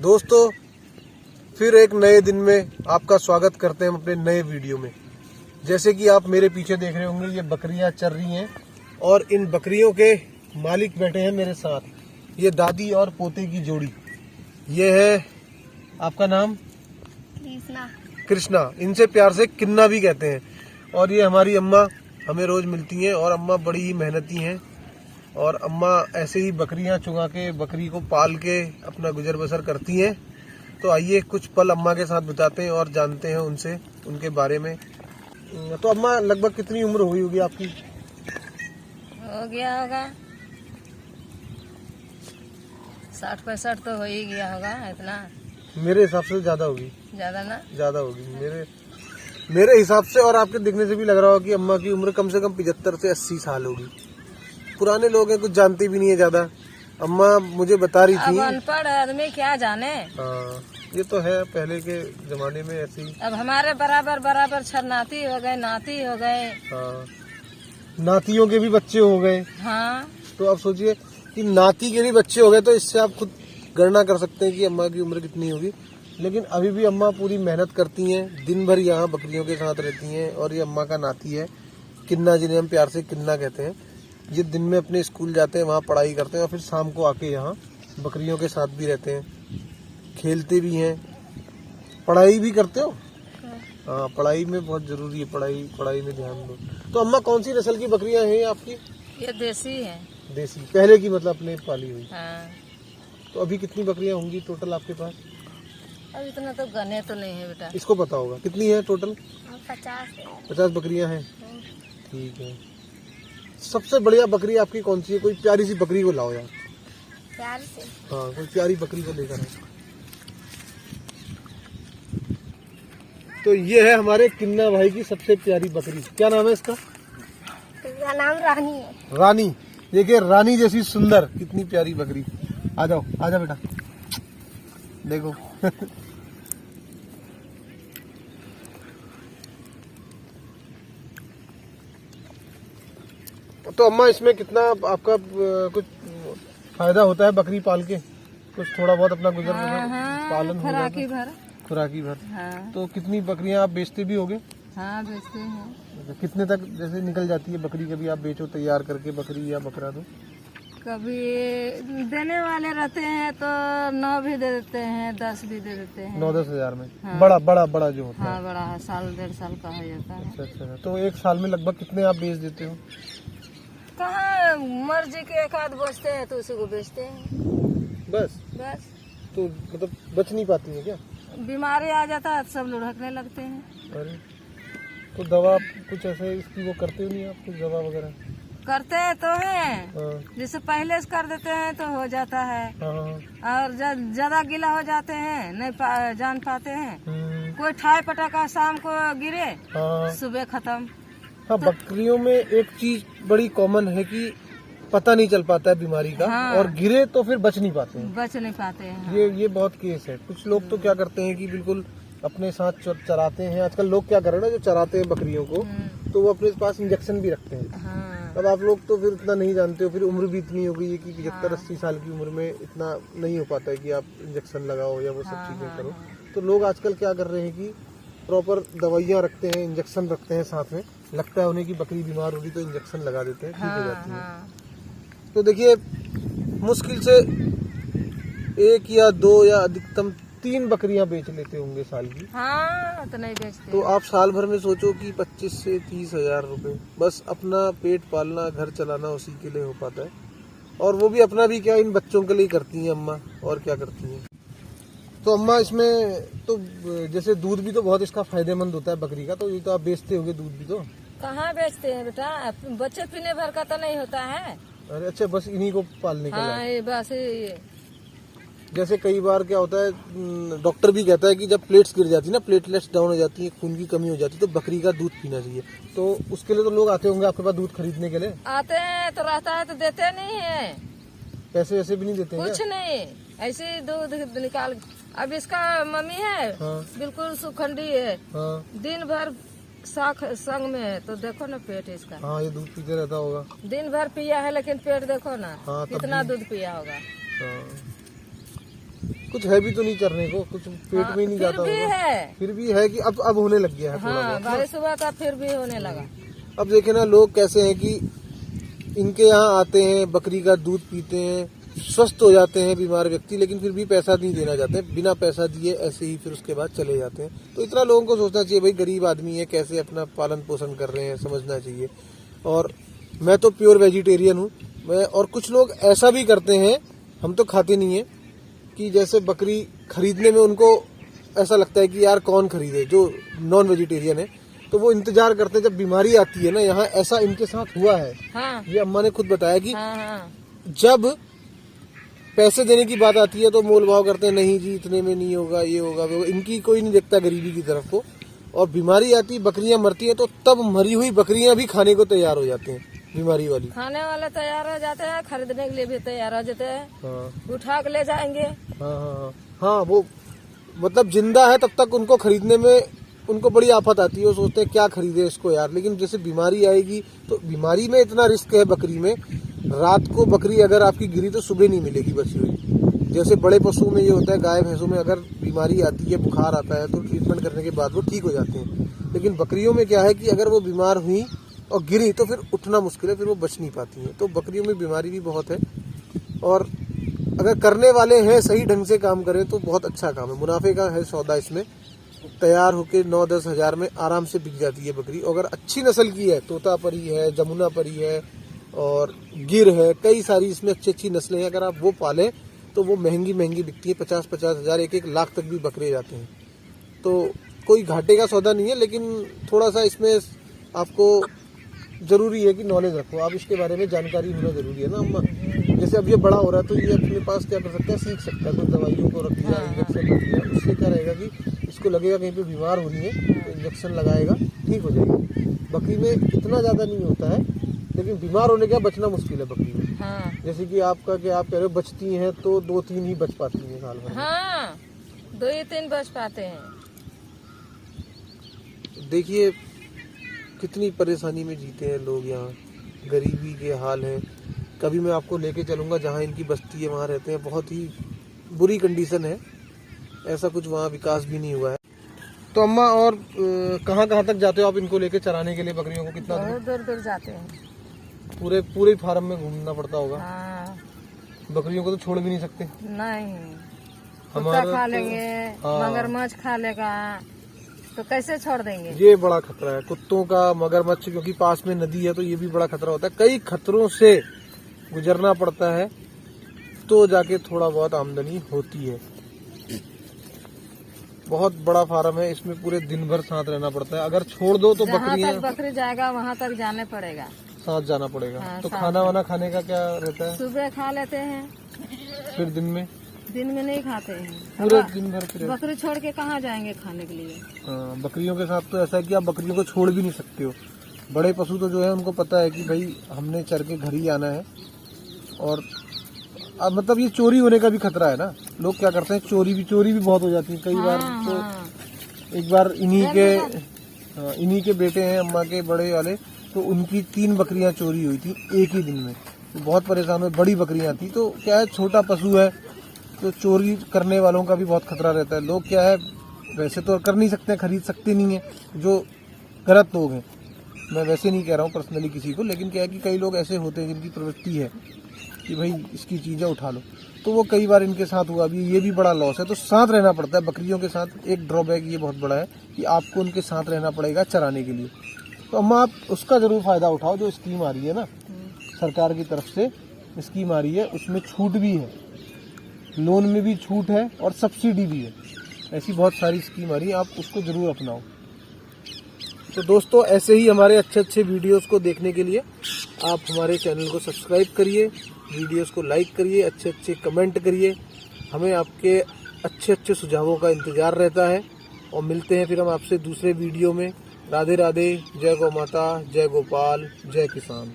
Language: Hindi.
दोस्तों, फिर एक नए दिन में आपका स्वागत करते हैं हम अपने नए वीडियो में। जैसे कि आप मेरे पीछे देख रहे होंगे, ये बकरियां चर रही हैं और इन बकरियों के मालिक बैठे हैं मेरे साथ। ये दादी और पोते की जोड़ी। ये है, आपका नाम? कृष्णा। इनसे प्यार से किन्ना भी कहते हैं। और ये हमारी अम्मा हमें रोज मिलती हैं और अम्मा बड़ी ही मेहनती हैं और अम्मा ऐसे ही बकरियां चुगा के, बकरी को पाल के अपना गुजर बसर करती हैं। तो आइए कुछ पल अम्मा के साथ बिताते हैं और जानते हैं उनसे, उनके बारे में। तो अम्मा, लगभग कितनी उम्र हुई होगी आपकी? हो गया होगा 60-65 तो हो ही गया होगा। इतना मेरे हिसाब से ज्यादा होगी। ज्यादा ना? ज्यादा होगी मेरे हिसाब से। और आपके दिखने से भी लग रहा होगा कि अम्मा की उम्र कम से कम 75 से 80 साल होगी। पुराने लोग हैं, कुछ जानते भी नहीं है ज्यादा। अम्मा मुझे बता रही थी, अब अनपढ़ आदमी क्या जाने। हाँ, ये तो है, पहले के जमाने में ऐसी। अब हमारे बराबर छरनाती हो गए, नाती हो गए। हाँ, नातियों के भी बच्चे हो गए। हाँ, तो आप सोचिए कि नाती के भी बच्चे हो गए, तो इससे आप खुद गणना कर सकते हैं कि अम्मा की उम्र कितनी होगी। लेकिन अभी भी अम्मा पूरी मेहनत करती हैं, दिन भर यहाँ बकरियों के साथ रहती हैं। और ये अम्मा का नाती है किन्ना, जिन्हें हम प्यार से किन्ना कहते हैं। ये दिन में अपने स्कूल जाते हैं, वहाँ पढ़ाई करते हैं और फिर शाम को आके यहाँ बकरियों के साथ भी रहते हैं, खेलते भी हैं। पढ़ाई भी करते हो? हाँ, पढ़ाई में बहुत जरूरी है, पढ़ाई में ध्यान दो। तो अम्मा, कौन सी नस्ल की बकरियां हैं आपकी? ये देसी है। देसी, पहले की, मतलब अपने पाली हुई। हाँ। तो अभी कितनी बकरियां होंगी टोटल आपके पास? अब इतना तो गने तो नहीं है बेटा। इसको पता होगा कितनी है टोटल? 50 बकरियां हैं। ठीक है। सबसे बढ़िया बकरी आपकी कौन सी है? कोई प्यारी सी बकरी को लाओ यार। प्यारी से? हाँ, कोई प्यारी बकरी को लेकर आओ। तो ये है हमारे किन्ना भाई की सबसे प्यारी बकरी। क्या नाम है इसका? इसका नाम रानी है। रानी। देखिए, रानी जैसी सुंदर, कितनी प्यारी बकरी। आ जाओ, आजा बेटा, देखो। तो अम्मा, इसमें कितना आपका कुछ फायदा होता है बकरी पाल के? कुछ थोड़ा बहुत अपना गुजर पालन हो जाता है? खुराकी भर। हाँ। तो कितनी बकरियां आप बेचते भी होगे? हाँ, बेचते हैं। कितने तक जैसे निकल जाती है बकरी? कभी आप बेचो तैयार करके बकरी या बकरा? तो कभी देने वाले रहते हैं तो 9 भी दे देते हैं, 10 भी दे देते हैं। 9-10 हजार में? हाँ। बड़ा जो होता है। हाँ, बड़ा है, 1-1.5 साल का हो जाता है। अच्छा। तो एक साल में लगभग कितने आप बेच देते हो? कहाँ, मर्जी के एक आध बेचते हैं तो उसी को बेचते हैं। बस। तो मतलब बच नहीं पाती है क्या? बीमारी आ जाता है, सब लुढ़कने लगते हैं। अरे, तो दवा कुछ ऐसे इसकी वो करते हो नहीं आप? कुछ दवा वगैरह करते तो हैं। हाँ। जैसे पहले से कर देते हैं तो हो जाता है। हाँ। और ज्यादा गीला हो जाते हैं, नहीं जान पाते हैं। कोई ठाई पटाखा शाम को गिरे, हाँ। सुबह खत्म। हाँ, बकरियों में एक चीज बड़ी कॉमन है कि पता नहीं चल पाता है बीमारी का। हाँ। और गिरे तो फिर बच नहीं पाते हैं। बच नहीं पाते हैं। ये बहुत केस है। कुछ लोग तो क्या करते हैं कि बिल्कुल अपने साथ चराते हैं। आजकल लोग क्या कर रहे हैं ना, जो चराते हैं बकरियों को, तो वो अपने पास इंजेक्शन भी रखते हैं। हाँ। अब आप लोग तो फिर इतना नहीं जानते हो, फिर उम्र भी इतनी हो गई है कि 75-80 साल की उम्र में इतना नहीं हो पाता है कि आप इंजेक्शन लगाओ या वो सब चीजें करो। तो लोग आजकल क्या कर रहे हैं कि प्रॉपर दवाइयाँ रखते हैं, इंजेक्शन रखते हैं साथ में। लगता है उन्हें कि बकरी बीमार होगी तो इंजेक्शन लगा देते हैं, ठीक हो जाती है। तो देखिए, मुश्किल से 1 या 2 या अधिकतम 3 बकरियां बेच लेते होंगे साल की। हाँ, तो नहीं बेचते। तो आप साल भर में सोचो कि 25 से 30 हजार रुपए बस अपना पेट पालना, घर चलाना, उसी के लिए हो पाता है। और वो भी अपना भी क्या, इन बच्चों के लिए करती हैं अम्मा, और क्या करती हैं। तो अम्मा, इसमें तो जैसे दूध भी तो बहुत इसका फायदेमंद होता है बकरी का, तो ये तो आप बेचते होंगे दूध भी? तो कहाँ बेचते हैं बेटा, बच्चे पीने भर का तो नहीं होता है। अरे अच्छा, बस इन्हीं को पालने के लिए? हाँ, ये बस ये। जैसे कई बार क्या होता है, डॉक्टर भी कहता है कि जब प्लेट्स गिर जाती है ना, प्लेटलेट्स डाउन हो जाती है, खून की कमी हो जाती है, तो बकरी का दूध पीना चाहिए। तो उसके लिए तो लोग आते होंगे आपके पास दूध खरीदने के लिए? आते हैं तो रहता है तो देते नहीं है। पैसे वैसे भी नहीं देते हैं? कुछ नहीं, ऐसे ही दूध निकाल। अब इसका मम्मी है, हाँ। बिल्कुल सुखंडी है। हाँ। दिन भर साख संग में है, तो देखो ना पेट इसका। हाँ, ये दूध पीते रहता होगा। दिन भर पिया है, लेकिन पेट देखो ना। हाँ, कितना दूध पिया होगा। हाँ। कुछ है भी तो नहीं चरने को, कुछ पेट में ही नहीं जाता फिर भी होगा। है। फिर भी है कि अब होने लग गया है थोड़ा हाँ, बहुत ना। बारिश हुआ था फिर भी होने लगा। अब देखे ना लोग कैसे हैं कि इनके यहाँ आते हैं, बकरी का दूध पीते हैं, स्वस्थ हो जाते हैं बीमार व्यक्ति, लेकिन फिर भी पैसा नहीं देना चाहते, बिना पैसा दिए ऐसे ही फिर उसके बाद चले जाते हैं। तो इतना लोगों को सोचना चाहिए, भाई गरीब आदमी है, कैसे अपना पालन पोषण कर रहे हैं, समझना चाहिए। और मैं तो प्योर वेजिटेरियन हूँ मैं, और कुछ लोग ऐसा भी करते हैं, हम तो खाते नहीं है, कि जैसे बकरी खरीदने में उनको ऐसा लगता है कि यार कौन खरीदे, जो नॉन वेजिटेरियन है तो वो इंतजार करते हैं जब बीमारी आती है ना। यहाँ ऐसा इनके साथ हुआ है। हाँ, ये अम्मा ने खुद बताया कि हाँ, हाँ, जब पैसे देने की बात आती है तो मोल भाव करते हैं, नहीं जी इतने में नहीं होगा, ये होगा वो, इनकी कोई नहीं देखता गरीबी की तरफ को। और बीमारी आती, बकरियां मरती हैं तो तब मरी हुई बकरियां भी खाने को तैयार हो जाते हैं, बीमारी वाली। खाने वाले तैयार हो जाते हैं, खरीदने के लिए भी तैयार हो जाते हैं। हाँ उठा के ले जाएंगे। हाँ हाँ हाँ, वो मतलब जिंदा है तब तक उनको खरीदने में उनको बड़ी आफत आती है, वो सोचते हैं क्या खरीदे इसको यार। लेकिन जैसे बीमारी आएगी तो बीमारी में इतना रिस्क है बकरी में, रात को बकरी अगर आपकी गिरी तो सुबह नहीं मिलेगी बची हुई। जैसे बड़े पशु में ये होता है, गाय भैंसों में अगर बीमारी आती है, बुखार आता है तो ट्रीटमेंट करने के बाद वो ठीक हो जाते हैं। लेकिन बकरियों में क्या है कि अगर वो बीमार हुई और गिरी तो फिर उठना मुश्किल है, फिर वो बच नहीं पाती हैं। तो बकरियों में बीमारी भी बहुत है, और अगर करने वाले हैं सही ढंग से काम करें तो बहुत अच्छा काम है, मुनाफे का है सौदा इसमें। तैयार होके 9-10 हज़ार में आराम से बिक जाती है बकरी। अगर अच्छी नस्ल की है, तोतापरी है, जमुनापरी है और गिर है, कई सारी इसमें अच्छी अच्छी नस्लें हैं, अगर आप वो पालें तो वो महंगी महंगी बिकती है। 50-50 हज़ार, 1-1 लाख तक भी बकरे जाते हैं। तो कोई घाटे का सौदा नहीं है, लेकिन थोड़ा सा इसमें आपको जरूरी है कि नॉलेज रखो आप, इसके बारे में जानकारी होना जरूरी है ना अम्मा। जैसे अब ये बड़ा हो रहा है तो ये अपने पास क्या कर सकता है, सीख सकता है, कुछ दवाइयों को रख दिया, इंजेक्शन रख दिया, उससे क्या रहेगा कि इसको लगेगा कहीं पे बीमार हो रही है तो इंजेक्शन लगाएगा, ठीक हो जाएगी। बकरी में इतना ज़्यादा नहीं होता है, लेकिन बीमार होने का बचना मुश्किल है बकरी में। हाँ, जैसे कि आपका कि आप कह रहे हो बचती हैं तो 2-3 ही बच पाती हैं साल भर में। हाँ, 2 ही 3 बच पाते हैं। देखिए कितनी परेशानी में जीते हैं लोग यहाँ, गरीबी के हाल हैं। कभी मैं आपको लेके चलूँगा जहाँ इनकी बस्ती है, वहाँ रहते हैं, बहुत ही बुरी कंडीशन है, ऐसा कुछ वहाँ विकास भी नहीं हुआ है। तो अम्मा और कहाँ कहाँ तक जाते हो आप इनको लेके चराने के लिए बकरियों को, कितना बहुत दूर दूर जाते हैं। पूरे फार्म में घूमना पड़ता होगा? हाँ, बकरियों को तो छोड़ भी नहीं सकते। नहीं, हमारा कुत्ता खा तो- लेंगे, हाँ। मगरमच्छ खा लेगा, तो कैसे छोड़ देंगे? ये बड़ा खतरा है कुत्तों का, मगरमच्छ, क्योंकि पास में नदी है तो ये भी बड़ा खतरा होता है। कई खतरों से गुजरना पड़ता है तो जाके थोड़ा बहुत आमदनी होती है। बहुत बड़ा फार्म है, इसमें पूरे दिन भर साथ रहना पड़ता है। अगर छोड़ दो तो जहाँ बकरियां तक बकरी जाएगा वहाँ तक जाने पड़ेगा। साथ जाना पड़ेगा। हाँ, तो साथ खाना वाना खाने का क्या रहता है? सुबह खा लेते हैं, फिर दिन में नहीं खाते हैं। पूरे दिन भर फिर बकरी छोड़ के कहाँ जाएंगे खाने के लिए? हाँ, बकरियों के साथ तो ऐसा है कि आप बकरियों को छोड़ भी नहीं सकते हो। बड़े पशु तो जो है उनको पता है कि भाई हमने चर के घर ही आना है। और अब मतलब ये चोरी होने का भी खतरा है ना, लोग क्या करते हैं, चोरी भी बहुत हो जाती है कई बार। तो हाँ, एक बार इन्हीं के बेटे हैं अम्मा के बड़े वाले, तो उनकी 3 बकरियां चोरी हुई थी एक ही दिन में। तो बहुत परेशान हुए, बड़ी बकरियां थी। तो क्या है, छोटा पशु है तो चोरी करने वालों का भी बहुत खतरा रहता है। लोग क्या है, वैसे तो कर नहीं सकते, खरीद सकते नहीं है, जो गलत लोग हैं। मैं वैसे नहीं कह रहा हूँ पर्सनली किसी को, लेकिन क्या है कि कई लोग ऐसे होते हैं जिनकी प्रवृत्ति है कि भाई इसकी चीज़ें उठा लो, तो वो कई बार इनके साथ हुआ भी। ये भी बड़ा लॉस है, तो साथ रहना पड़ता है बकरियों के साथ। एक ड्रॉबैक ये बहुत बड़ा है कि आपको उनके साथ रहना पड़ेगा चराने के लिए। तो अम्मा आप उसका जरूर फायदा उठाओ, जो स्कीम आ रही है ना सरकार की तरफ से, स्कीम आ रही है, उसमें छूट भी है, लोन में भी छूट है और सब्सिडी भी है। ऐसी बहुत सारी स्कीम आ रही है, आप उसको जरूर अपनाओ। तो दोस्तों, ऐसे ही हमारे अच्छे अच्छे वीडियोस को देखने के लिए आप हमारे चैनल को सब्सक्राइब करिए, वीडियोस को लाइक करिए, अच्छे अच्छे कमेंट करिए। हमें आपके अच्छे अच्छे सुझावों का इंतजार रहता है। और मिलते हैं फिर हम आपसे दूसरे वीडियो में। राधे राधे, जय गौ माता, जय गोपाल, जय किसान।